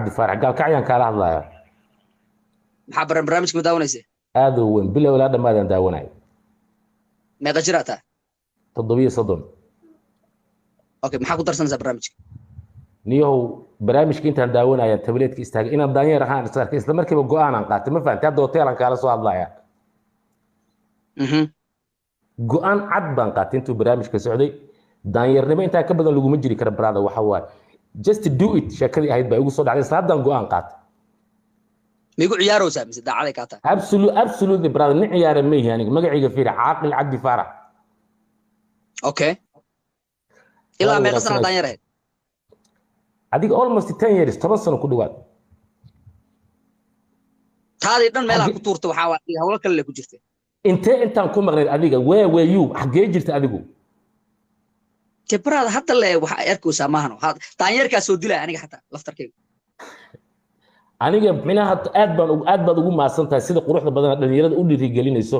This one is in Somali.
cabdi faarax gaalkacyaan kaala hadlaya maxaa barnaamijka daawanaysa aad u weyn bilow ilaa dhammaadaan daawanaya meeqa jir ataa 730 okay maxaa ku darsanaysaa barnaamijka niyow barnaamijka intaan daawanaya tableedka istaagay inaan daanyeer ahaan isla markiiba go'aan aan qaatay ma fahanti hadda hoteelan kaala soo hadlaya go'aan cad baan qaatay intuu barnaamijka socday daanyeernimo intaa ka badan laguma jiri kara brada waxa waaye just do it sheekadii ahayd baa igu soo dhacday isla haddaan go'aan qaatay migu ciyaaraysaa mise daacaday ka tahay absolutely brother nin ciyaara ma yahay aniga magacayga fiir caaqil cabdi faarax okay ilaa meeqa sano daanyeer ahayd adiga almost 10 years 10 sano ku dhawaad taadii dhan meelaha ku tuurta waxa waa hawlo kale ku jirtay intaan ku maqnay adiga where you xagee jirta adigu tebrada hadda le waxa arkaysaa maahno daanyeerka soo dilay aniga xataa laftarkayga aniga minaha aad baan ugu maasantahay sida quruxda badan dhalinyarada u dhiirigelinayso